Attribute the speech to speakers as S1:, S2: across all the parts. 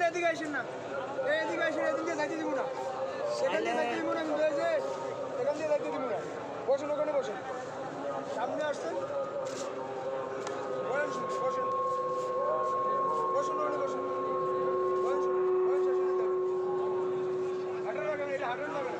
S1: এদিকে আসেন না, এদিকে আসেন, এদিকে যাইতে দিব না, সেখান দিয়ে যাইতে দিব না, কিন্তু এই যে এখান দিয়ে যাইতে দিব না। বসুন, ওখানে বসুন, সামনে আসছেন, বসেন বসেন বসুন, ওখানে বসুন, হাঁটার লাগে না, এটা হাঁটার লাগে না।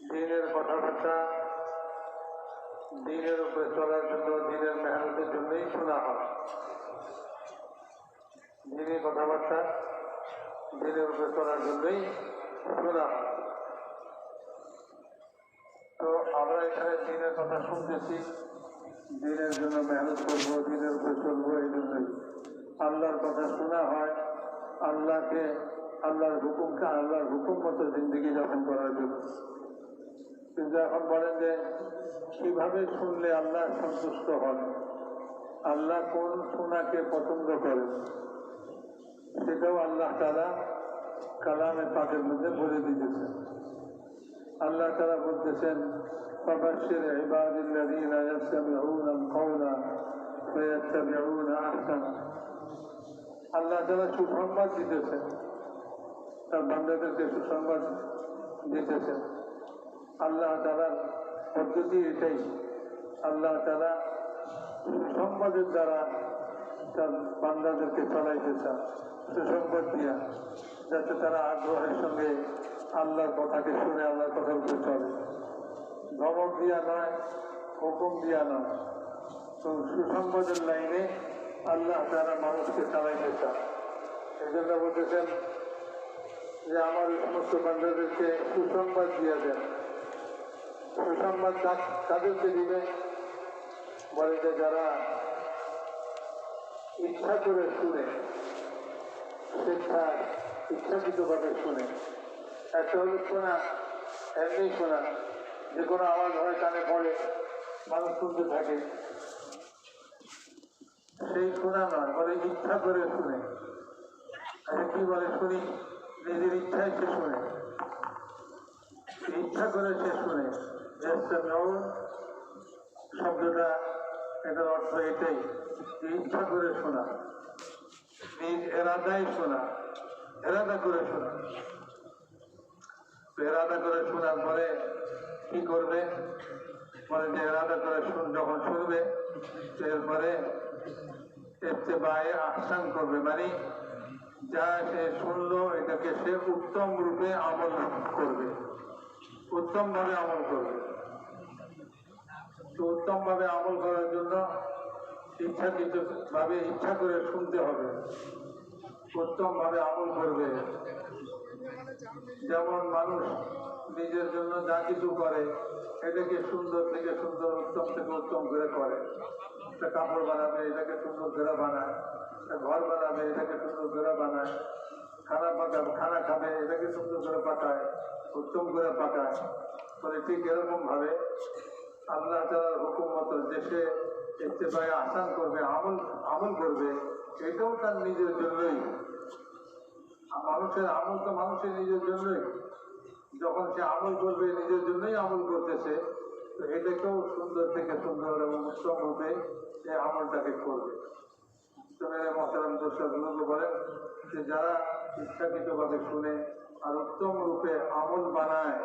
S2: দিনের কথাবার্তা দিনের উপরে চলার জন্য, দিনের মেহনতের জন্যই শোনা হয়। দিনের কথাবার্তা দিনের উপরে চলার জন্যই শোনা হয়। তো আমরা এখানে দিনের কথা শুনতেছি, দিনের জন্য মেহনত করবো, দিনের উপরে চলবো, এই জন্যই আল্লাহর কথা শোনা হয়। আল্লাহকে, আল্লাহর হুকুম মতো জিন্দগি যাপন করার জন্য। কিন্তু এখন বলেন যে কিভাবে শুনলে আল্লাহ সন্তুষ্ট হন, আল্লাহ কোন শোনাকে পছন্দ করেন, সেটাও আল্লাহ তাআলা কালামে পাকের মধ্যে বলে দিতেছেন। আল্লাহ তাআলা বলতেছেন ফাবাশশির ইবাদিল্লাযীনা ইয়াসতামিউনাল কাওলা ফায়াত্তাবিউনা আহসানা। আল্লাহ তাআলা সুসংবাদ দিতেছেন, তার বান্দাদেরকে সুসংবাদ দিতেছেন। আল্লাহ তাআলার পদ্ধতি এটাই। আল্লাহ তাআলা সুসংবাদের দ্বারা তার বান্দাদেরকে চালাইতে চান, সুসংবাদ দিয়া, যাতে তারা আগ্রহের সঙ্গে আল্লাহর কথাকে শুনে আল্লাহর কথার উপরে চলে। ধমক দিয়া নয়, হুকুম দিয়া নয়, তো সুসংবাদের লাইনে আল্লাহ তাআলা মানুষকে চালাইতে চান। এই জন্য বলতেছেন যে আমার সমস্ত বান্দাদেরকে সুসংবাদ দিয়া দেন। সুসংবাদ তাদেরকে দিবে, বলে যে যারা ইচ্ছা করে শুনে, ইচ্ছাকৃতভাবে শুনে। একটা হলো শোনা, এমনি শোনা, যে কোনো আওয়াজ হয় কানে পড়ে,
S3: মানুষ শুনতে থাকে, সেই শোনা নয়, বলে ইচ্ছা করে শুনে। আচ্ছা কি বলে শুনি, নিজের ইচ্ছায় সে শুনে, ইচ্ছা করে সে শুনে। শব্দটা এটার অর্থ এটাই, ইচ্ছা করে শোনা, নিজ এরাদাই শোনা, এরাদা করে শোনা। এরাদা করে শোনার পরে কি করবে, বলে যে এরাদা করে যখন শুনবে এরপরে ইত্তেবায়ে আহসান করবে, মানে যা সে শুনলো এটাকে সে উত্তম রূপে আমল করবে, উত্তম ভাবে আমল করবে। তো উত্তম ভাবে আমল করার জন্য ইচ্ছাকৃত ভাবে ইচ্ছা করে শুনতে হবে, উত্তম ভাবে আমল করবে। যেমন মানুষ নিজের জন্য যা কিছু করে এটাকে সুন্দর থেকে সুন্দর, উত্তম থেকে উত্তম করে করে। একটা কাপড় বানাবে, এটাকে সুন্দর করে বানায়, ঘর বানাবে, এটাকে সুন্দর করে বানায়, খানা খাবে, এটাকে সুন্দর করে পাকায়, উত্তম করে পাকায়। বলে ঠিক এরকম ভাবে আল্লাহ তাআলার হুকুম মতো যে সে ইত্তেবায়ে আহসান করবে, আমল করবে, এটাও তার নিজের জন্যই। মানুষের আমল তো মানুষের নিজের জন্যই। যখন সে আমল করবে নিজের জন্যই আমল করতেছে, তো এটাকেও সুন্দর থেকে সুন্দর এবং উত্তম রূপে এই আমলটাকে করবে। তো মেরে মহতারাম দর্শকগুলোকে বলেন যে যারা ইচ্ছাকৃতভাবে শুনে আর উত্তম রূপে আমল বানায়,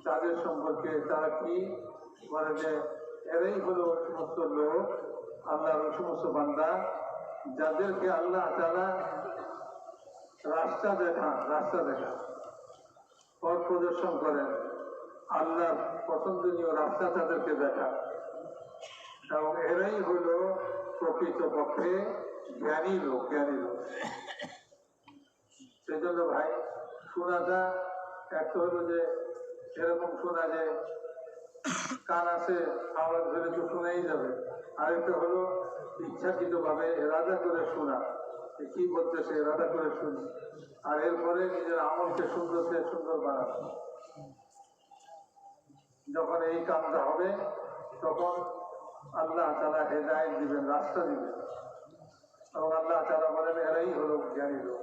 S3: তাদের সম্পর্কে তারা কি বলে যে এরাই হলো সমস্ত লোক, আল্লাহর সমস্ত বান্দা, যাদেরকে আল্লাহ তাআলা রাস্তা দেখা পথ প্রদর্শন করেন, আল্লাহর পছন্দনীয় রাস্তা তাদেরকে দেখা, এবং এরাই হলো প্রকৃতপক্ষে জ্ঞানী লোক। সেই জন্য ভাই শোনাটা একটা হলো যে এরকম শোনা যে কান আছে আওয়াজ ধরে তো শোনাই যাবে, আরেকটা হলো ইচ্ছাকৃত ভাবে এরাদা করে শোনা, কি বলতেছে এরাদা করে শুনি, আর এরপরে নিজের আমলকে সুন্দর থেকে সুন্দর বানানো। যখন এই কামটা হবে তখন আল্লাহ তাআলা হেদায়েত দিবেন, রাস্তা দিবেন, এবং আল্লাহ তাআলা বলেন এরাই হলো জ্ঞানী লোক।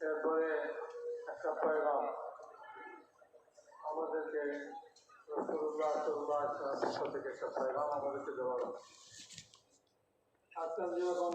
S3: এরপরে একটা পয়গাম আমাদেরকে রাসূলুল্লাহ সাল্লাল্লাহু আলাইহি ওয়াসাল্লামের পক্ষ থেকে একটা পয়গাম আমাদেরকে দেওয়া হলো। আজকাল যেরকম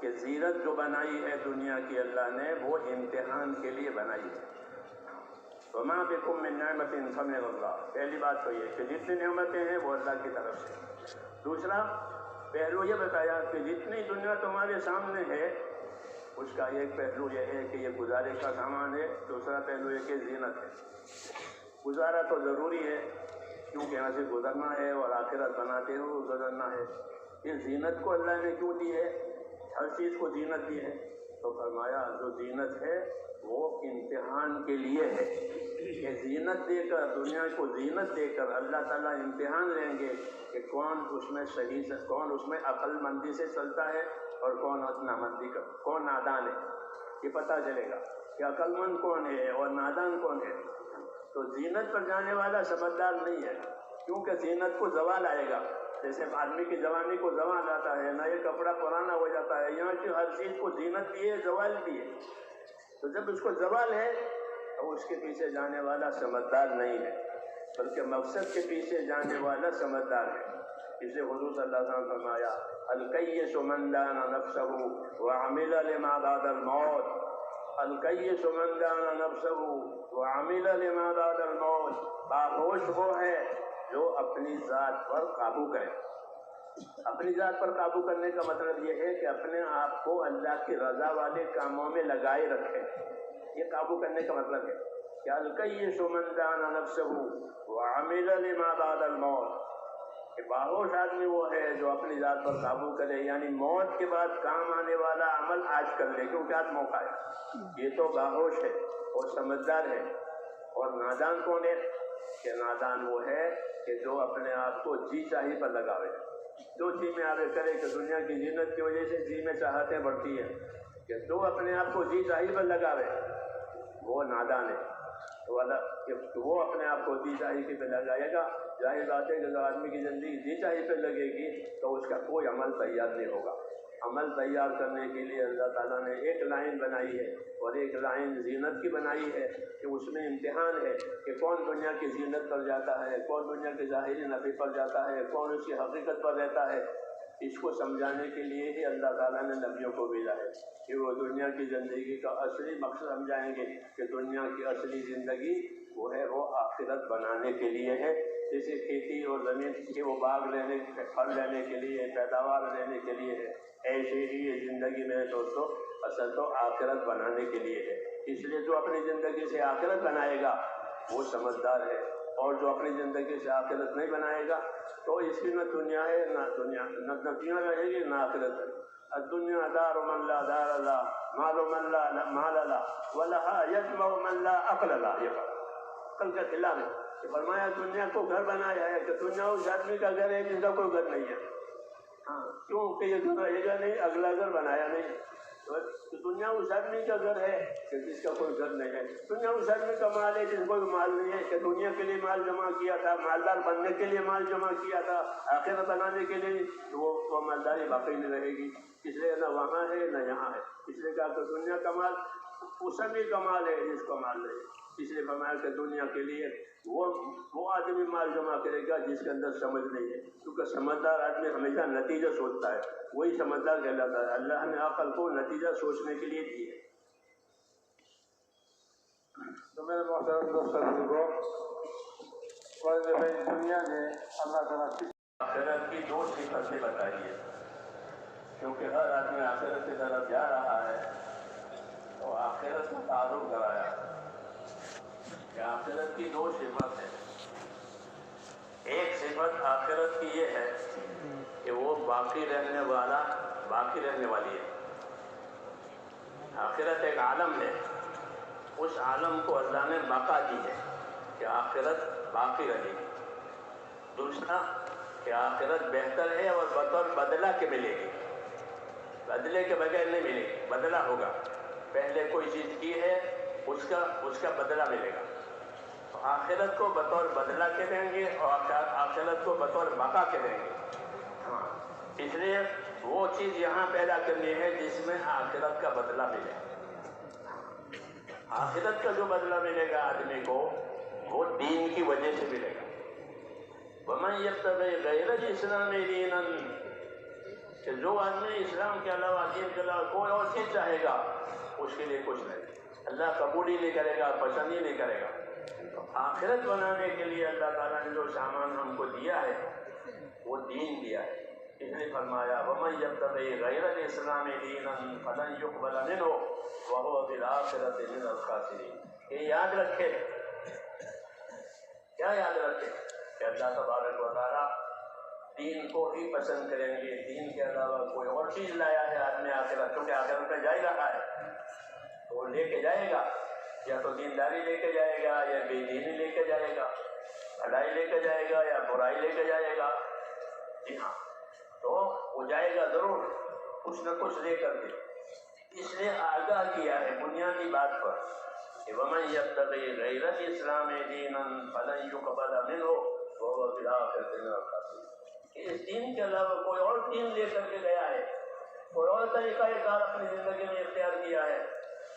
S2: کہ زینت جو بنائی ہے دنیا کی اللہ نے وہ امتحان کے لیے بنائی ہے. وما بکم من نعمت فمن اللہ. پہلی بات تو یہ کہ جتنی نعمتیں ہیں وہ اللہ کی طرف سے. دوسرا پہلو یہ بتایا کہ جتنی دنیا تمہارے سامنے ہے اس کا ایک پہلو یہ ہے کہ یہ گزارے کا سامان ہے. دوسرا پہلو یہ کہ زینت ہے. گزارا تو ضروری ہے کیونکہ یہاں سے گزرنا ہے اور آخرت بناتے ہوئے گزرنا ہے. یہ زینت کو اللہ نے کیوں دی ہے؟ ہر چیز کو زینت دی ہے تو فرمایا جو زینت ہے وہ امتحان کے لیے ہے. کہ زینت دے کر دنیا کو زینت دے کر اللہ تعالیٰ امتحان لیں گے کہ کون اس میں صحیح سے کون اس میں عقل مندی سے چلتا ہے اور کون نامندی کا کون نادان ہے. یہ پتہ چلے گا کہ عقل مند کون ہے اور نادان کون ہے. تو زینت پر جانے والا سمجھدار نہیں ہے کیونکہ زینت کو زوال آئے گا. جیسے آدمی کی جوانی کو زوال آتا ہے نہ یہ کپڑا پرانا ہو جاتا ہے. یہاں کی ہر چیز کو زینت بھی ہے زوال بھی ہے. تو جب اس کو زوال ہے تو اس کے پیچھے جانے والا سمجھدار نہیں ہے بلکہ مقصد کے پیچھے جانے والا سمجھدار ہے. اسے حضور صلی اللہ علیہ وسلم فرمایا الکیس من دان نفسه وعمل لما بعد الموت. الکیس من دان نفسه وعمل لما بعد الموت. باہوش وہ ہے جو اپنی ذات پر قابو کرے. اپنی ذات پر قابو کرنے کا مطلب یہ ہے کہ اپنے آپ کو اللہ کی رضا والے کاموں میں لگائے رکھے. یہ قابو کرنے کا مطلب ہے کہ الکیس من دان نفسه وعمل لما بعد الموت. کہ باہوش آدمی وہ ہے جو اپنی ذات پر قابو کرے یعنی موت کے بعد کام آنے والا عمل آج کر لے کیونکہ آج موقع ہے. یہ تو باہوش ہے اور سمجھدار ہے. اور نادان کون ہے؟ کہ نادان وہ ہے کہ جو اپنے آپ کو جی چاہی پر لگاوے. جو جی میں آگے کرے کہ دنیا کی زینت کی وجہ سے جی میں چاہتیں بڑھتی ہیں کہ جو اپنے آپ کو جی چاہی پر لگاوے وہ نادان ہے. تو وہ اپنے آپ کو جی چاہی پہ لگائے گا. ظاہر بات ہے کہ جو آدمی کی زندگی جی چاہی پہ لگے گی تو اس کا کوئی عمل تیار نہیں ہوگا. عمل تیار کرنے کے لیے اللہ تعالیٰ نے ایک لائن بنائی ہے اور ایک لائن زینت کی بنائی ہے کہ اس میں امتحان ہے کہ کون دنیا کی زینت پر جاتا ہے کون دنیا کے ظاہری نفع پر جاتا ہے کون اس کی حقیقت پر رہتا ہے. اس کو سمجھانے کے لیے ہی اللہ تعالیٰ نے نبیوں کو بھیجا ہے کہ وہ دنیا کی زندگی کا اصلی مقصد سمجھائیں گے کہ دنیا کی اصلی زندگی وہ ہے وہ آخرت بنانے کے لیے ہے. جیسے کھیتی اور زمین کے وہ باغ لینے پھل لینے کے لیے پیداوار لینے کے لیے ہے ایسے ہی یہ زندگی میں دوستو اصل تو آخرت بنانے کے لیے ہے. اس لیے جو اپنی زندگی سے آخرت بنائے گا وہ سمجھدار ہے اور جو اپنی زندگی سے آخرت نہیں بنائے گا تو اس کی نہ دنیا ہے نہ دنیا رہے گی نہ آخرت ہے. الدنیا دار من لا دار لا مال من لا مال لا ولها یجمع من لا عقل لا. یہ کل کا خلاف ہے کہ فرمایا دنیا کو گھر بنایا ہے کہ دنیا اس آدمی کا گھر ہے جن کا کوئی گھر نہیں ہے. ہاں کیوں کہ یہ گھر رہے گا نہیں اگلا گھر بنایا نہیں. تو دنیا اس آدمی کا گھر ہے کہ جس کا کوئی گھر نہیں ہے. دنیا اس آدمی کا مال ہے جس کو کوئی مال نہیں ہے کہ دنیا کے لیے مال جمع کیا تھا مالدار بننے کے لیے مال جمع کیا تھا آخرت بنانے کے لیے تو وہ مالداری باقی نہیں رہے گی. اس لیے نہ وہاں ہے نہ یہاں ہے. اس لیے کہا کہ دنیا کا مال اس آدمی کا مال ہے جس کو مال نہیں. اس لیے فرمایا کہ دنیا کے لیے وہ آدمی مال جمع کرے گا جس کے اندر سمجھ نہیں ہے کیونکہ سمجھدار آدمی ہمیشہ نتیجہ سوچتا ہے وہی سمجھدار کہلاتا ہے. اللہ نے عقل کو نتیجہ سوچنے کے لیے دی ہے.
S3: تو میرے محترم دوستوں کو دنیا میں اللہ تعالیٰ
S2: آخرت کی دو صفتیں بتائی ہے کیونکہ ہر آدمی آخرت کی طرف جا رہا ہے تو آخرت کا تعارف کرایا کہ آخرت کی دو صفت ہے. ایک صفت آخرت کی یہ ہے کہ وہ باقی رہنے والی ہے. آخرت ایک عالم ہے اس عالم کو اللہ نے بقا دی ہے کہ آخرت باقی رہے گی. دوسرا کہ آخرت بہتر ہے اور بطور بدلہ کے ملے گی. بدلے کے بغیر نہیں ملے گی بدلہ ہوگا. پہلے کوئی چیز کی ہے اس کا بدلہ ملے گا. تو آخرت کو بطور بدلہ کے دیں گے اور آخرت کو بطور بقا کے دیں گے. ہاں اس لیے وہ چیز یہاں پیدا کرنی ہے جس میں آخرت کا بدلہ ملے. آخرت کا جو بدلہ ملے گا آدمی کو وہ دین کی وجہ سے ملے گا. وَمَن يَبْتَغِ غَيْرَ الْإِسْلَامِ دِينًا کہ جو آدمی اسلام کے علاوہ دین کے علاوہ کوئی اور چیز چاہے گا اس کے لیے کچھ نہیں، اللہ قبول ہی نہیں کرے گا، پسند ہی نہیں کرے گا۔ آخرت بنانے کے لیے اللہ تعالیٰ نے جو سامان ہم کو دیا ہے وہ دین دیا ہے۔ اس نے فرمایا وَمَن يَبْتَغِ غَيْرَ الْإِسْلَامِ دِينًا فَلَن يُقْبَلَ مِنْهُ وَهُوَ فِي الْآخِرَةِ مِنَ الْخَاسِرِينَ۔ یہ یاد رکھے، کیا یاد رکھے کہ اللہ تبارک و تعالیٰ دین کو ہی پسند کریں گے، دین کے علاوہ کوئی اور چیز لایا ہے آدمی آخرت، کیونکہ آخرت میں جا ہی رہا ہے تو وہ لے کے جائے گا، یا تو دینداری لے کے جائے گا یا بے دینی لے کے جائے گا، بھلائی لے کے جائے گا یا برائی لے کے جائے گا۔ جی ہاں، تو وہ جائے گا ضرور کچھ نہ کچھ لے کر کے۔ اس نے آگاہ کیا ہے بنیادی بات پر کہ وَمَن يَبْتَغِ غَيْرَ الْإِسْلَامِ دِينًا فَلَن يُقْبَلَ مِنْهُ وَهُوَ فِي الْآخِرَةِ مِنَ الْخَاسِرِينَ۔ اس دین کے علاوہ کوئی اور دین لے کر کے گیا ہے، کوئی اور طریقہ کار اپنی زندگی میں اختیار کیا ہے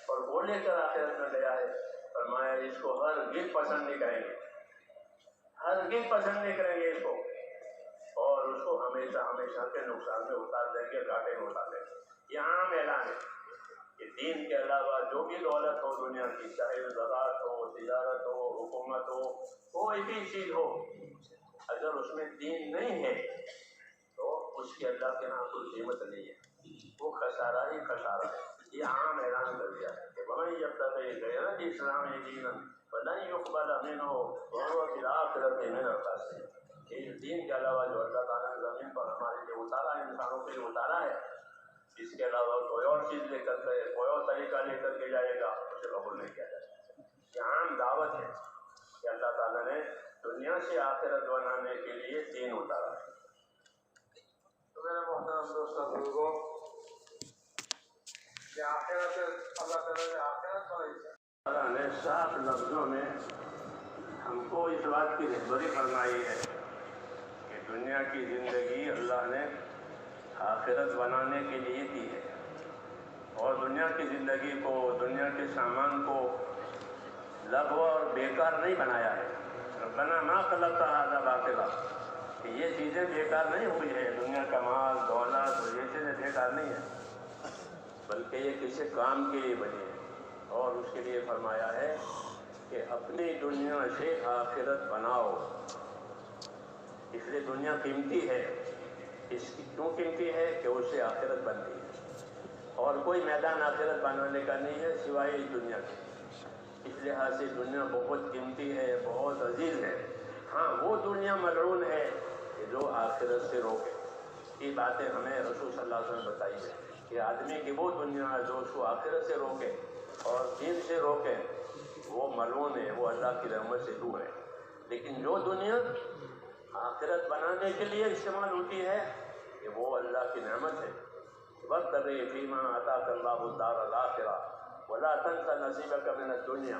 S2: اور وہ لے کر آخرت میں گیا ہے، فرمایا اس کو ہرگز پسند نہیں کریں گے، ہرگز پسند نہیں کریں گے اس کو، اور اس کو ہمیشہ ہمیشہ کے نقصان میں اتار دیں گے، گھاٹے میں اتار دیں گے۔ یہ عام اعلان ہے کہ دین کے علاوہ جو بھی دولت ہو دنیا کی، چاہے زراعت ہو، تجارت ہو، حکومت ہو، کوئی بھی چیز ہو، اگر اس میں دین نہیں ہے تو اس کی اللہ کے ہاں کوئی قیمت نہیں ہے، وہ خسارہ ہی خسارہ ہے۔ یہ عام اعلان کر دیا ہے کہ وَمَن يَبْتَغِ غَيْرَ الْإِسْلَامِ دِينًا فَلَن يُقْبَلَ مِنْهُ وَهُوَ فِي الْآخِرَةِ مِنَ الْخَاسِرِينَ۔ یہ دین کے علاوہ جو اللہ تعالیٰ نے زمین پر ہمارے لیے اتارا ہے، انسانوں کے لیے اتارا ہے، اس کے علاوہ کوئی اور چیز لے کر کے، کوئی اور طریقہ لے کر کے جائے گا، اسے قبول نہیں کیا جائے گا۔ یہ عام دعوت ہے کہ اللہ تعالیٰ نے دنیا سے آخرت بنانے کے لیے دین اتارا ہے۔
S3: تو میرے محترم دوستوں بزرگوں، کہ آخرت اللہ تعالیٰ نے آخرت بنائی ہے۔
S2: اللہ نے صاف لفظوں میں ہم کو اس بات کی رہبری فرمائی ہے کہ دنیا کی زندگی اللہ نے آخرت بنانے کے لیے دی ہے، اور دنیا کی زندگی کو، دنیا کے سامان کو لغو اور بیکار نہیں بنایا ہے۔ ربنا ما خلقت ھذا باطلا، کہ یہ چیزیں بیکار نہیں ہوئی ہے، دنیا کا مال دولت اور یہ چیزیں بیکار نہیں ہیں، بلکہ یہ کسی کام کے لیے بنی ہے۔ اور اس کے لیے فرمایا ہے کہ اپنی دنیا سے آخرت بناؤ۔ اس لیے دنیا قیمتی ہے، اس کی کیوں قیمتی ہے کہ اس سے آخرت بنتی ہے، اور کوئی میدان آخرت بنانے کا نہیں ہے سوائے اس دنیا کے۔ اس لحاظ سے دنیا بہت قیمتی ہے، بہت عزیز ہے۔ ہاں، وہ دنیا ملعون ہے کہ جو آخرت سے روکے۔ یہ باتیں ہمیں رسول صلی اللہ علیہ وسلم بتائی ہے کہ آدمی کی وہ دنیا ہے جو اس کو آخرت سے روکے اور دین سے روکے، وہ ملعون ہے، وہ اللہ کی رحمت سے دور ہے۔ لیکن جو دنیا آخرت بنانے کے لیے استعمال ہوتی ہے کہ وہ اللہ کی نعمت ہے۔ وَابْتَغِ فِيمَا آتَاكَ اللَّهُ الدَّارَ الْآخِرَةَ وَلَا تَنْسَ نَصِيبَكَ مِنَ الدُّنْيَا،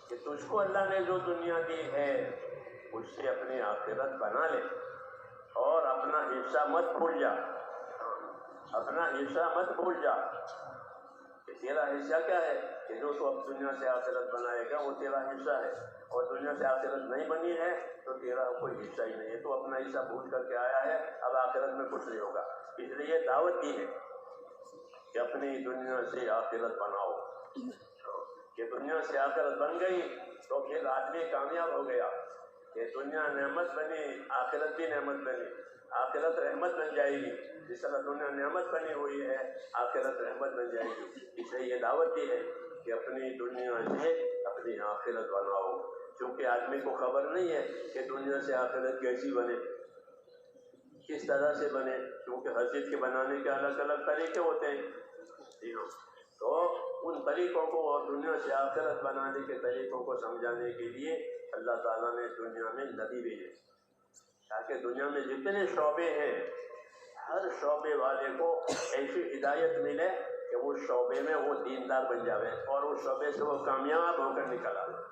S2: کہ تجھ کو اللہ نے جو دنیا دی ہے اس سے اپنی آخرت بنا لے اور اپنا حصہ مت بھول جا، اپنا حصہ مت بھول جا۔ کہ تیرا حصہ کیا ہے کہ جو تو اب دنیا سے آخرت بنائے گا وہ تیرا حصہ ہے، اور دنیا سے آخرت نہیں بنی ہے تو تیرا کوئی حصہ ہی نہیں ہے، تو اپنا حصہ بھول کر کے آیا ہے، اب آخرت میں کچھ نہیں ہوگا۔ اس لیے دعوت دی ہے کہ اپنی دنیا سے آخرت بناؤ، کہ دنیا سے آخرت بن گئی تو پھر آدمی کامیاب ہو گیا، کہ دنیا نعمت بنی، آخرت بھی نعمت بنی، آخرت رحمت بن جائے گی، جس طرح دنیا نعمت بنی ہوئی ہے آخرت رحمت بن جائے گی۔ اس لیے یہ دعوت دی ہے کہ اپنی دنیا سے اپنی آخرت بناؤ، چونکہ آدمی کو خبر نہیں ہے کہ دنیا سے آخرت کیسی بنے، کس طرح سے بنے، کیونکہ ہر چیز کے بنانے کے الگ الگ طریقے ہوتے ہیں۔ جی ہاں، تو ان طریقوں کو اور دنیا سے آخرت بنانے کے طریقوں کو سمجھانے کے لیے اللہ تعالیٰ نے دنیا میں نبی بھیجے، تاکہ دنیا میں جتنے شعبے ہیں ہر شعبے والے کو ایسی ہدایت ملے کہ وہ شعبے میں وہ دیندار بن جاوے اور اس شعبے سے وہ کامیاب ہو کر نکل آئے۔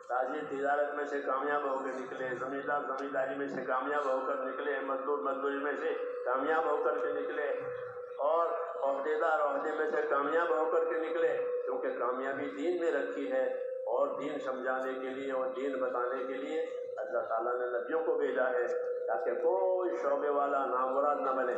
S2: تاجر تجارت میں سے کامیاب ہو کر نکلے، زمیندار زمینداری میں سے کامیاب ہو کر نکلے، مزدور مزدوری میں سے کامیاب ہو کر کے نکلے، اور عہدیدار عہدے میں سے کامیاب ہو کر کے نکلے، کیونکہ کامیابی دین میں رکھی ہے، اور دین سمجھانے کے لیے اور دین بتانے کے لیے اللہ تعالیٰ نے نبیوں کو بھیجا ہے، تاکہ کوئی شعبے والا نامراد نہ بنے،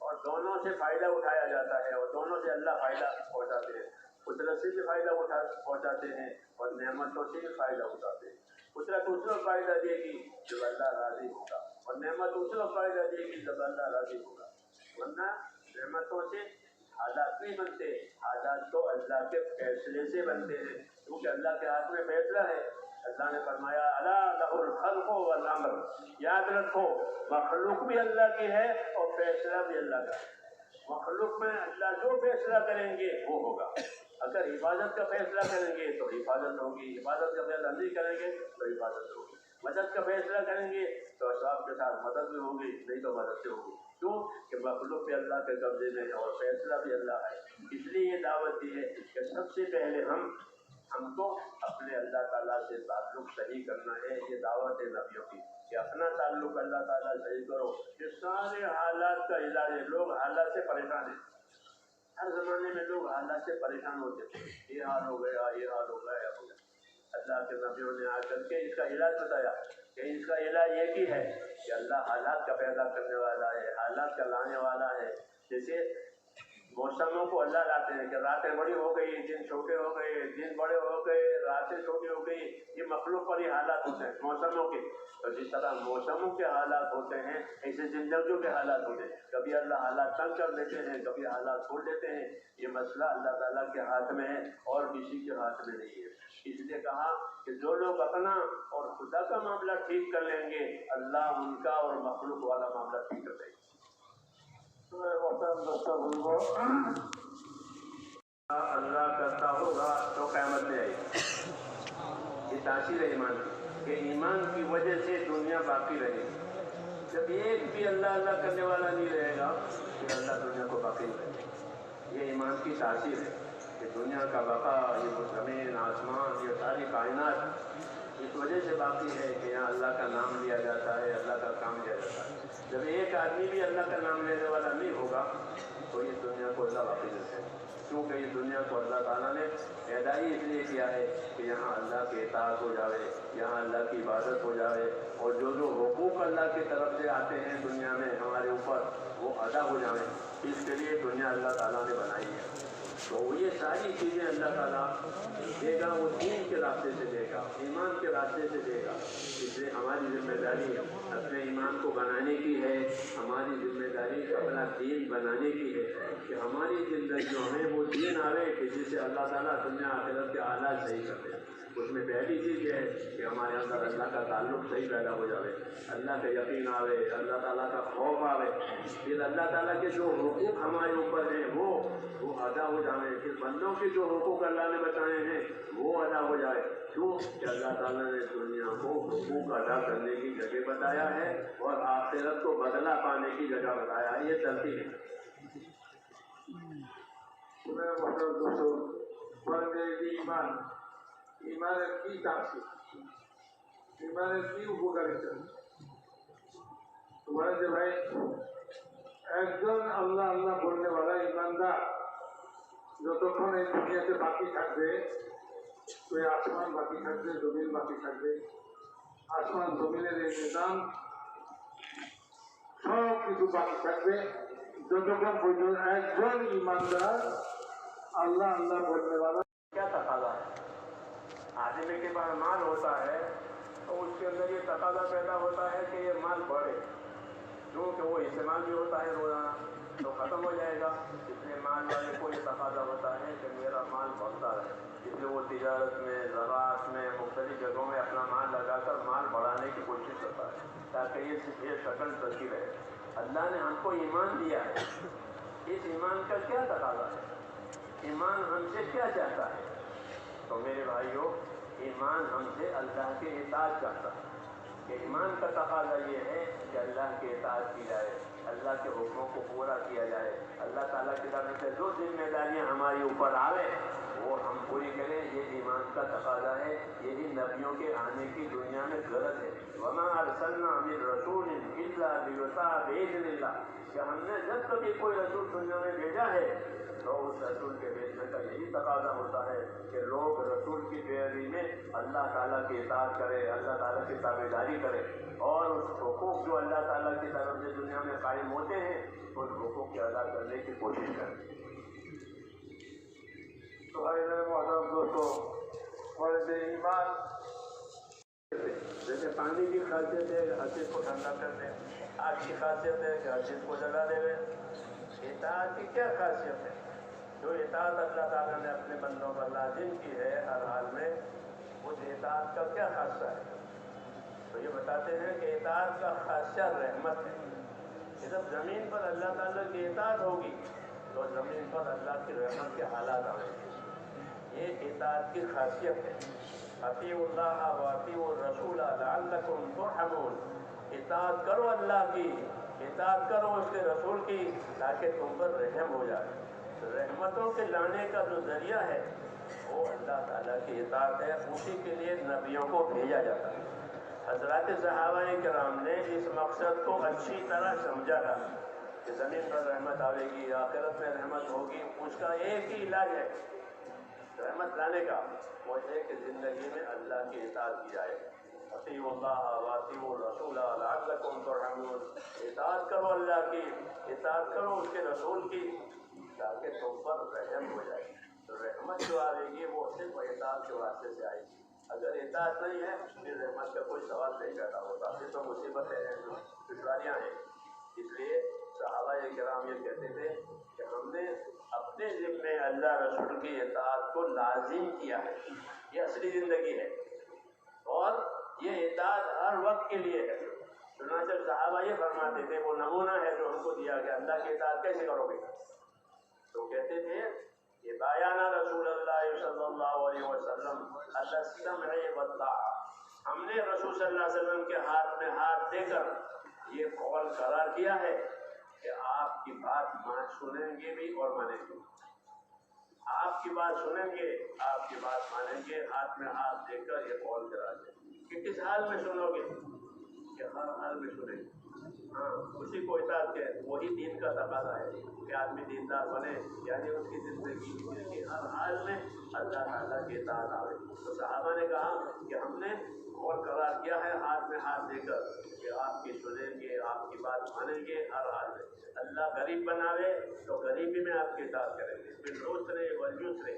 S2: اور دونوں سے فائدہ اٹھایا جاتا ہے اور دونوں سے اللہ فائدہ پہنچاتے ہیں. قدرت سے بھی فائدہ پہنچاتے ہیں اور نعمتوں سے بھی فائدہ اٹھاتے ہیں. قدرت اس وقت فائدہ دے گی جب اللہ راضی ہوگا اور نعمت اس وقت فائدہ دے گی جب اللہ راضی ہوگا. ورنہ نعمتوں سے حالات نہیں بنتے، حالات تو اللہ کے فیصلے سے بنتے ہیں، کیونکہ اللہ کے ہاتھ میں فیصلہ ہے. اللہ نے فرمایا الا لہ الخلق والامر، یاد رکھو مخلوق بھی اللہ کی ہے اور فیصلہ بھی اللہ کا ہے. مخلوق میں اللہ جو فیصلہ کریں گے وہ ہوگا. اگر حفاظت کا فیصلہ کریں گے تو حفاظت ہوگی، حفاظت کا فیصلہ نہیں کریں گے تو حفاظت ہوگی. مدد کا فیصلہ کریں گے تو اسباب کے ساتھ مدد بھی ہوگی، نہیں تو مدد سے ہوگی. کیوں کہ مخلوق بھی اللہ کے قبضے میں ہے اور فیصلہ بھی اللہ ہے. اس لیے یہ دعوت دی ہے کہ سب سے پہلے ہم کو اپنے اللہ تعالیٰ سے تعلق صحیح کرنا ہے. یہ دعوت ہے نبیوں کی کہ اپنا تعلق اللہ تعالیٰ صحیح کرو. یہ سارے حالات کا علاج ہے. لوگ حالات سے پریشان ہیں، ہر زمانے میں لوگ حالات سے پریشان ہوتے تھے. یہ حال ہو گیا، یہ حال ہو گیا، یہ ہو گیا. اللہ کے نبیوں نے آ کر کے اس کا علاج بتایا کہ اس کا علاج ایک ہی ہے کہ اللہ حالات کا پیدا کرنے والا ہے، حالات کا لانے والا ہے. جیسے موسموں کو اللہ لاتے ہیں کہ راتیں بڑی ہو گئی، دن چھوٹے ہو گئے، دن بڑے ہو گئے، راتیں چھوٹی ہو گئی. یہ مخلوق پر ہی حالات ہوتے ہیں موسموں کے. تو جس طرح موسموں کے حالات ہوتے ہیں ایسے زندگیوں کے حالات ہوتے ہیں. کبھی اللہ حالات تنگ کر دیتے ہیں، کبھی حالات کھول دیتے ہیں. یہ مسئلہ اللہ تعالیٰ کے ہاتھ میں ہے اور کسی کے ہاتھ میں نہیں ہے. اس لیے کہا کہ جو لوگ اپنا اور خدا کا معاملہ ٹھیک کر لیں گے اللہ ان کا اور مخلوق والا معاملہ ٹھیک کر دے گا. اللہ کرتا ہوگا تو قیامت میں آئے گی. یہ تاثیر ہے ایمان کی کہ ایمان کی وجہ سے دنیا باقی رہے گی. جب ایک بھی اللہ اللہ کرنے والا نہیں رہے گا پھر اللہ دنیا کو باقی نہیں رہے گا. یہ ایمان کی تاثیر ہے کہ دنیا کا بقا، یہ زمین آسمان، یہ ساری کائنات اس وجہ سے باقی ہے کہ یہاں اللہ کا نام لیا جاتا ہے، اللہ کا کام کیا جاتا ہے. جب ایک آدمی بھی اللہ کا نام لینے والا نہیں ہوگا تو یہ دنیا کو اللہ باقی نہیں رہے گا. کیونکہ یہ دنیا کو اللہ تعالیٰ نے پیدا ہی اس لیے کیا ہے کہ یہاں اللہ کی اطاعت ہو جائے، یہاں اللہ کی عبادت ہو جائے اور جو حقوق اللہ کی طرف سے آتے ہیں دنیا میں ہمارے اوپر وہ ادا ہو جائیں. اس کے لیے دنیا اللہ تعالیٰ نے بنائی ہے. تو یہ ساری چیزیں اللہ تعالیٰ دے گا، وہ دین کے راستے سے دے گا، ایمان کے راستے سے دے گا. اس لیے ہماری ذمہ داری اپنے ایمان کو بنانے کی ہے، ہماری ذمہ داری اپنا دین بنانے کی ہے کہ ہماری زندگیوں میں وہ دین آئے کہ جس سے اللہ تعالیٰ دنیا آخرت کے حالات صحیح کر دے. اس میں پہلی چیز یہ ہے کہ ہمارے اندر اللہ کا تعلق صحیح پیدا ہو جائے، اللہ کا یقین آوے، اللہ تعالیٰ کا خوف آوے. پھر اللہ تعالیٰ کے جو حقوق ہمارے اوپر ہیں وہ ادا ہو جائیں. پھر بندوں کے جو حقوق اللہ نے بتائے ہیں وہ ادا ہو جائے. کیوں کہ اللہ تعالیٰ نے دنیا کو حقوق ادا کرنے کی جگہ بتایا ہے اور آخرت کو بدلہ پانے کی جگہ بتایا ہے. یہ ترتیب ہے.
S3: ইমানের কি কাজ, ইমানের কি উপকারিতা? তোমার যে ভাই একজন আল্লাহ আল্লাহ বলনেওয়ালা ইমানদার যতক্ষণ এই দুনিয়াতে বাকি থাকবে, ওই আসমান বাকি থাকবে, জমিন বাকি থাকবে, আসমান জমিনের এই নিজাম সব কিছু বাকি থাকবে যতক্ষণ পর্যন্ত একজন ইমানদার আল্লাহ আল্লাহ বলনেওয়ালা।
S2: کیا تقاضا ہے؟ آدمی کے پاس مال ہوتا ہے تو اس کے اندر یہ تقاضا پیدا ہوتا ہے کہ یہ مال بڑھے، کیونکہ وہ استعمال بھی ہوتا ہے روزانہ تو ختم ہو جائے گا. اس لیے مال والے کو یہ تقاضا ہوتا ہے کہ میرا مال بڑھتا رہے. اس لیے وہ تجارت میں، زراعت میں، مختلف جگہوں میں اپنا مال لگا کر مال بڑھانے کی کوشش کرتا ہے تاکہ یہ شکل چلتی رہے. اللہ نے ہم کو ایمان دیا ہے، اس ایمان کا کیا تقاضا ہے؟ ایمان ہم سے کیا چاہتا ہے؟ تو میرے بھائیوں، ایمان ہم سے اللہ کے اطاعت چاہتا ہے. کہ ایمان کا تقاضا یہ ہے کہ اللہ کی اطاعت کی جائے، اللہ کے حکموں کو پورا کیا جائے، اللہ تعالیٰ کی طرف سے جو ذمہ داریاں ہمارے اوپر آوے وہ ہم پوری کریں. یہ ایمان کا تقاضا ہے. یہی نبیوں کے آنے کی دنیا میں غرض ہے. وما ارسلنا من رسول الا لیطاع باذن اللہ، کہ ہم نے جب کبھی کوئی رسول دنیا میں بھیجا ہے تو اس رسول کے بھیجنے کا یہی تقاضا ہوتا ہے کہ لوگ رسول کی پیروی میں اللہ تعالیٰ کی اطاعت کرے، اللہ تعالیٰ کی تابعداری کرے اور اس حقوق جو اللہ تعالیٰ کی طرف سے دنیا میں قائم ہوتے ہیں ان حقوق کی ادا کرنے کی کوشش کرے۔
S3: تو میرے محترم دوستوں، والد ایمان
S2: جیسے پانی کی خاصیت ہے ہر چیز کو ٹھنڈا کر دے، آگ کی خاصیت ہے کہ ہر چیز کو جلا دے گئے، اطاعت کی کیا خاصیت ہے؟ جو اطاعت اللہ تعالیٰ نے اپنے بندوں پر لازم کی ہے ہر حال میں، اس اطاعت کا کیا خاصہ ہے؟ تو یہ بتاتے ہیں کہ اطاعت کا خاصہ رحمت ہے کہ جب زمین پر اللہ تعالیٰ کی اطاعت ہوگی تو زمین پر اللہ کی رحمت کے حالات آئیں گے۔ یہ اطاعت کی خاصیت ہے۔ اطیعوا اللہ و اطیعوا الرسول لعلکم ترحمون، اطاعت کرو اللہ کی، اطاعت کرو اس کے رسول کی تاکہ تم پر رحم ہو جائے۔ رحمتوں کے لانے کا جو ذریعہ ہے وہ اللہ تعالیٰ کی اطاعت ہے، اسی کے لیے نبیوں کو بھیجا جاتا ہے۔ حضرات صحابہ کرام نے اس مقصد کو اچھی طرح سمجھا تھا کہ زمین پر رحمت آئے گی، آخرت میں رحمت ہوگی، اس کا ایک ہی علاج ہے رحمت لانے کا، وہ ہے کہ زندگی میں اللہ کی اطاعت کی جائے۔ اطیعوا اللہ و اطیعوا الرسول لعلکم ترحمون، اطاعت کرو اللہ کی، اطاعت کرو اس کے رسول کی تاکہ تم پر رحم ہو جائے۔ تو رحمت جو آئے گی وہ صرف اطاعت کے واسطے سے آئے گی۔ اگر اطاعت نہیں ہے پھر رحمت کا کوئی سوال نہیں پیدا ہوتا، پھر تو مصیبتیں ہیں، دشواریاں ہیں۔ اس لیے صحابہ کرام یہ کہتے تھے کہ ہم نے اپنے ذمے اللہ رسول کی اطاعت کو لازم کیا ہے، یہ اصلی زندگی ہے اور یہ اطاعت ہر وقت کے لیے ہے۔ چنانچہ صحابہ یہ فرماتے تھے، وہ نمونہ ہے جو ہم کو دیا گیا، اللہ کی اطاعت کیسے کرو گے؟ تو کہتے تھے کہ بایانہ رسول اللہ صلی اللہ علیہ وسلم السمع والطاعۃ، ہم نے رسول صلی اللہ علیہ وسلم کے ہاتھ میں ہاتھ دے کر یہ قول قرار کیا ہے کہ آپ کی بات سنیں گے بھی اور مانیں گے، آپ کی بات سنیں گے، آپ کی بات مانیں گے، ہاتھ میں ہاتھ دے کر یہ قول قرار دیں کہ کس حال میں سنو گے؟ کہ ہر حال میں سنیں گے۔ ہاں، اسی کو اطاعت ہے، وہی دین کا تقاضا ہے کہ آدمی دیندار بنے، یعنی اس کی زندگی کی ہر حال میں اللہ تعالیٰ کی اطاعت آئے۔ تو صحابہ نے کہا کہ ہم نے قول قرار کیا ہے ہاتھ میں ہاتھ دے کر کہ آپ کی سنیں گے، آپ کی بات مانیں گے ہر حال میں۔ اللہ غریب بناوے تو غریبی میں آپ کی اطاعت کریں گے، بالعسر والیسر۔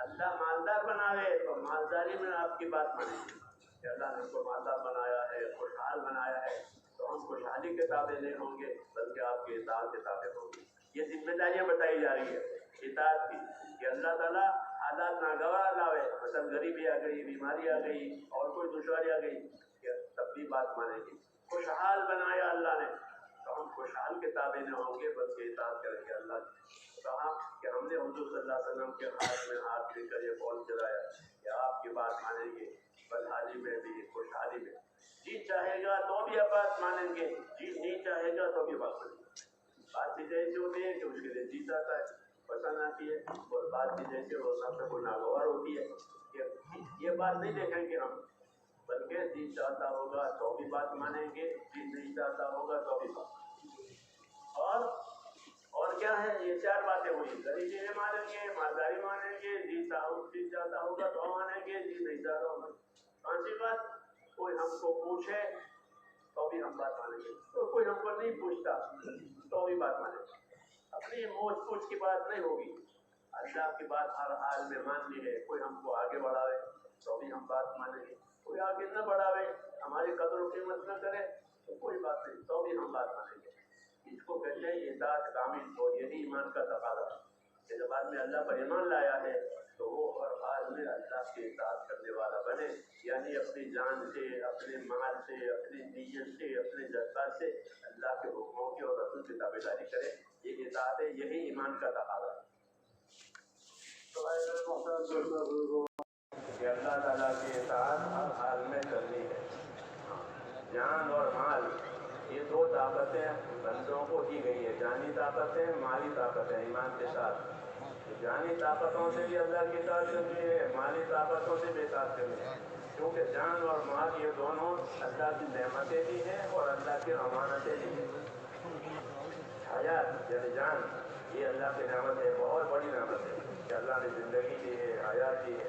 S2: اللہ مالدار بناوے تو مالداری میں آپ کی بات مانیں گے کہ اللہ نے اس کو مالدار بنایا ہے، خوشحال بنایا ہے تو ہم خوشحالی کے تابع نہیں ہوں گے بلکہ آپ کی اطاعت کے تابع ہوں گے۔ یہ ذمہ داریاں بتائی جا رہی ہے اطاعت کی کہ اللہ تعالیٰ حالات ناگوار لاوے، مثلا غریبی آ گئی، بیماری آ گئی اور کوئی دشواری آ گئی کہ تب بھی بات مانیں گے۔ خوشحال بنایا اللہ نے تو ہم خوشحال کے تابع نہ ہوں گے بلکہ اطاعت کریں گے اللہ کی۔ کہا کہ ہم نے حضور صلی اللہ علیہ وسلم کے ہاتھ میں ہاتھ دے کر یہ قول چلایا کہ آپ کی بات مانیں گے، بدحالی میں بھی خوشحالی میں، جی چاہے گا تو بھی آپ بات مانیں گے، جی نہیں چاہے گا تو بھی بات مانیں گے۔ بات بھی جیسے ہوتی ہے کہ اس کے لیے جی چاہتا ہے، پسند آتی ہے، اور بات بھی جیسے وہ سب کو ناگوار ہوتی ہے کہ یہ بات نہیں دیکھیں گے ہم، بلکہ جی چاہتا ہوگا تو بھی بات مانیں گے، جی نہیں چاہتا ہوگا تو بھی بات مانیں گے۔ اور کیا ہے، یہ چار باتیں ہوئی، غریبی میں مانیں گے، مالداری مانیں گے، جی چاہتا ہوگا تو مانیں گے، جی نہیں چاہتا ہوگا۔ پانچویں بات، کوئی ہم کو پوچھے تو بھی ہم بات مانیں گے، تو کوئی ہم کو نہیں پوچھتا تو بھی بات مانیں گے۔ اپنی موج پوچھ کی بات نہیں ہوگی، اللہ کی بات ہر حال میں ماننی ہے۔ کوئی ہم کو آگے بڑھاوے تو بھی ہم بات مانیں گے، کوئی آگے نہ بڑھاوے، ہماری قدر و قیمت نہ کرے تو کوئی بات نہیں، تو بھی ہم بات مانیں گے۔ اس کو کہتے ہیں اطاعت کامل، تو یہی ایمان کا تقاضا ہے کہ جب آدمی اللہ پر ایمان لایا ہے تو وہ ہر حال میں اللہ کی اطاعت کرنے والا بنے، یعنی اپنی جان سے، اپنے مال سے، اپنی نیت سے، اپنے جذبات سے اللہ کے حکموں کی اور رسول کی تابعداری کرے۔ یہ اطاعت ہے، یہی ایمان کا تقاضا ہے کہ اللہ تعالیٰ کی اطاعت ہر حال میں کرنی ہے۔ جان اور مال، یہ دو طاقتیں بندوں کو دی گئی ہے، جانی طاقتیں، مالی طاقتیں، ایمان کے ساتھ۔ جانی طاقتوں سے بھی اللہ کی اطاعت کرنی ہے، مالی طاقتوں سے بھی اطاعت کرنی ہے، کیونکہ جان اور مال یہ دونوں اللہ کی نعمتیں بھی ہیں اور اللہ کی امانتیں بھی ہیں۔ حیات یعنی جان، یہ اللہ کی نعمت ہے، بہت بڑی نعمت ہے کہ اللہ نے زندگی دی ہے، حیات دی ہے۔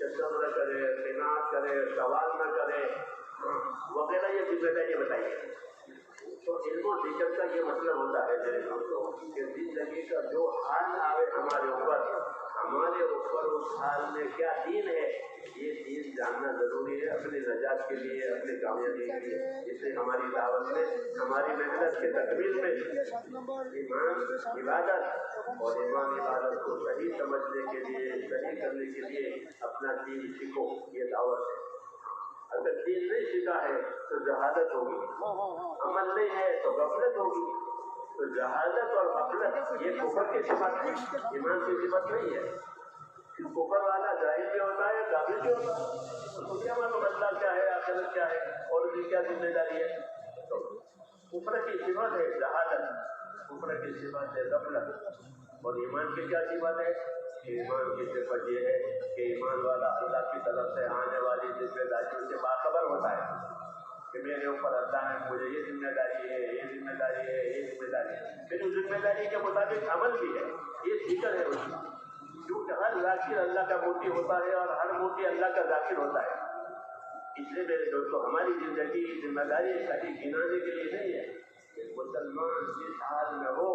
S2: کہ صبر کرے، قناعت کرے، سوال نہ کرے وغیرہ، یہ ذمہ داری بتائیے. تو علم و ذکر کا یہ مطلب ہوتا ہے میرے دوستوں کہ زندگی کا جو حال آئے ہمارے اوپر اس حال میں کیا دین ہے، یہ دین جاننا ضروری ہے اپنی نجات کے لیے، اپنی کامیابی کے لیے. اس لیے ہماری دعوت میں، ہماری محنت کے تکمیل میں ایمان عبادت اور ایمان عبادت کو صحیح سمجھنے کے لیے، صحیح کرنے کے لیے اپنا دین سیکھو، یہ دعوت ہے. اگر دین نہیں سیکھا ہے تو جہالت ہوگی، عمل نہیں ہے تو غفلت ہوگی. تو جہالت اور غفلت یہ کفر کی صفت ہے، ایمان کی صفت نہیں ہے. کفر والا جاہل بھی ہوتا ہے، غافل بھی ہوتا ہے. تو کیا معلوم اللہ کیا ہے، آخرت کیا ہے، اور اس کی کیا ذمہ داری ہے. تو کفر کی صفت ہے جہالت، کفر کی صفت ہے غفلت. اور ایمان کی کیا صفت ہے؟ ایمان کی صفت یہ ہے کہ ایمان والا اللہ کی طرف سے آنے والی ذمہ داریوں سے باخبر ہوتا ہے کہ میرے اوپر اللہ نے مجھے یہ ذمہ داری ہے، یہ ذمہ داری ہے، یہ ذمہ داری ہے. پھر اس ذمہ داری کے مطابق عمل بھی ہے. یہ ذکر ہے اس کا، کیونکہ ہر ذاکر اللہ کا موتی ہوتا ہے اور ہر موتی اللہ کا ذاکر ہوتا ہے. اس لیے میرے دوستوں ہماری زندگی کی ذمہ داری خالی گنانے کے لیے نہیں ہے کہ مسلمان جس حال میں ہو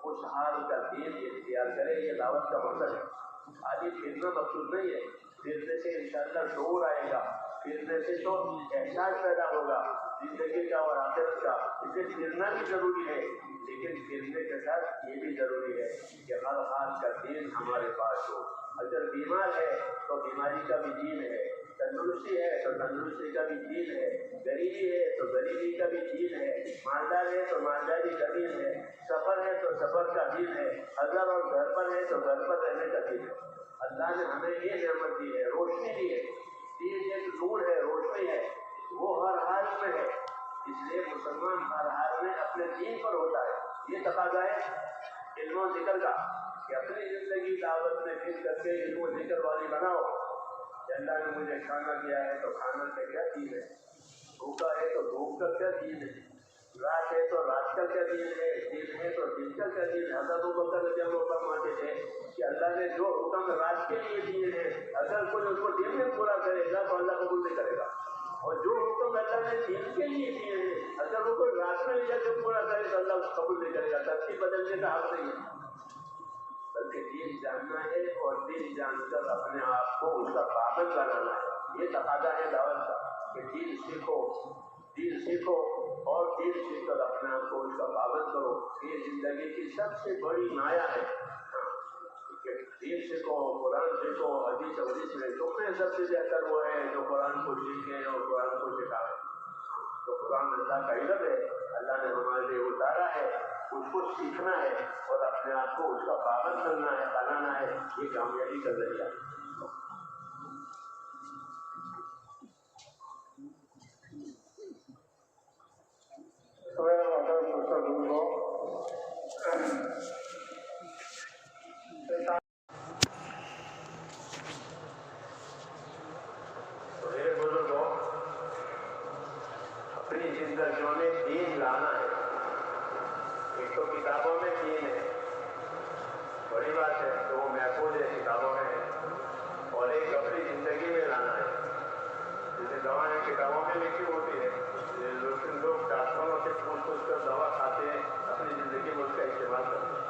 S2: اس حال کا دین اختیار کرے. یہ دعوت کا مقصد ہے. خالی پھرنا مقصود نہیں ہے. پھرنے سے انشاءاللہ شعور آئے گا، پھرنے سے تو احساس پیدا ہوگا زندگی کا اور آخرت کا. اسے پھرنا بھی ضروری ہے، لیکن پھرنے کے ساتھ یہ بھی ضروری ہے کہ ہر حال کا دین ہمارے پاس ہو. اگر بیمار ہے تو بیماری کا بھی دین ہے، تندرستی ہے تو تندرستی کا بھی دین ہے، غریبی ہے تو غریبی کا بھی دین ہے، مالدار ہے تو مالداری کا دین ہے، سفر ہے تو سفر کا دین ہے، اگر اور گھر پر ہے تو گھر پر رہنے کا دین ہے. اللہ نے ہمیں یہ نعمت دی ہے، روشنی دی ہے. دین ایک نور ہے، روشنی ہے، وہ ہر حال میں ہے. اس لیے مسلمان ہر حال میں اپنے دین پر ہوتا ہے. یہ تقاضا ہے علم و ذکر کا کہ اپنی زندگی دعوت میں پھر کر کے علم و ذکر والی بناؤ. کہ اللہ نے مجھے کھانا دیا ہے تو کھانا کا کیا دین ہے، بھوکا ہے تو بھوک کا کیا دین ہے، رات ہے تو رات کا کیا دین ہے، دن ہے تو دن کا کیا دین ہے. حضرت ابوبکر رضی اللہ فرماتے تھے کہ اللہ نے جو حکم رات کے لیے دیے ہیں اگر کوئی اس کو دن میں پورا کرے گا تو اللہ قبول نہیں کرے گا. اور جو حکم اللہ نے دن کے لیے دیے ہیں اگر وہ کوئی رات میں لے جا کے پورا کرے تو اللہ قبول نہیں کرے گا. ترتیب بدلنے کا حق نہیں ہے، بلکہ دین جاننا ہے اور دین جان کر اپنے آپ کو اس کا پابند بنانا ہے. یہ تقاضا ہے دعوت کا کہ دین سیکھو، دین سیکھو اور دین سیکھ کر اپنے آپ کو اس کا پابند کرو. یہ زندگی کی سب سے بڑی مایا ہے کہ دین سیکھو، قرآن سیکھو، حدیث حدیث میں تم میں سب سے بہتر وہ ہے جو قرآن کو سیکھے اور قرآن کو سکھائے. تو قرآن اللہ کا علم ہے، اللہ نے ہمارے لیے اتارا ہے، اس کو سیکھنا ہے اور اپنے آپ کو اس کا پابند کرنا ہے، بنانا ہے. یہ کامیابی کا ذریعہ ہے. تو میرے بزرگوں، اپنی زندگیوں میں دین لانا ہے. ایک تو کتابوں میں دین ہے، بڑی بات ہے تو وہ محفوظ ہے کتابوں میں ہے، اور ایک اپنی زندگی میں لانا ہے. جیسے دوائیں کتابوں میں لکھی ہوتی ہے، لوگ ڈاکٹروں سے پوچھ کر دوا کھاتے ہیں، اپنی زندگی میں اس کا استعمال کرتے ہیں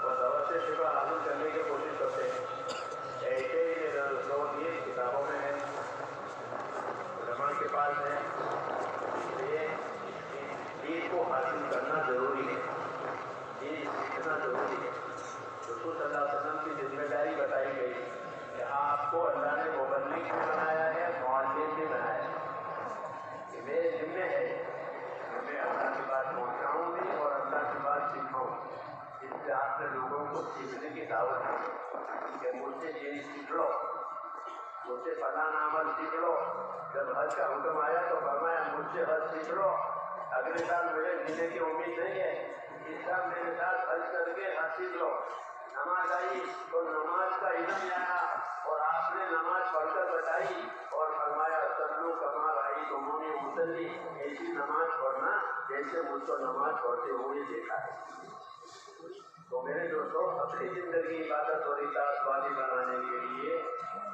S2: اور دوا سے شفا حاصل کرنے کی کوشش کرتے ہیں. ایسے ہی لوگ یہ کتابوں میں ہے، علماء کے پاس ہے. اس لیے دین کو حاصل کرنا ضروری ہے، دین سیکھنا ضروری ہے. رسول صلی اللہ علیہ وسلم کی ذمہ داری بتائی گئی کہ آپ کو اللہ نے مبلغ بھی بنایا ہے، معلم بھی بنایا ہے. کہ میرے ذمہ ہے کہ میں اللہ کی بات پہنچاؤں بھی اور اللہ کی بات سکھاؤں. اس سے آپ نے لوگوں کو سیکھنے کی دعوت دی کہ مجھ سے یہ سیکھ لو، مجھ سے فلاں عمل سیکھ لو. جب حج کا حکم آیا تو فرمایا مجھ سے حج سیکھ لو، اگلے سال مجھے جینے کی امید نہیں ہے، اس سال میرے ساتھ حج کر کے حج سیکھ لو. نماز آئی تو نماز کا علم آیا اور آپ نے نماز پڑھ کر بتائی اور فرمایا سلو کما رائی تمہوں مسلی، ایسی نماز پڑھنا جیسے مجھ کو نماز پڑھتے ہوئے دیکھا ہے. تو میرے دوستوں، اپنی زندگی عبادت اور اطاعت والی بنانے کے لیے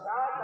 S2: 7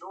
S2: 2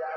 S2: 4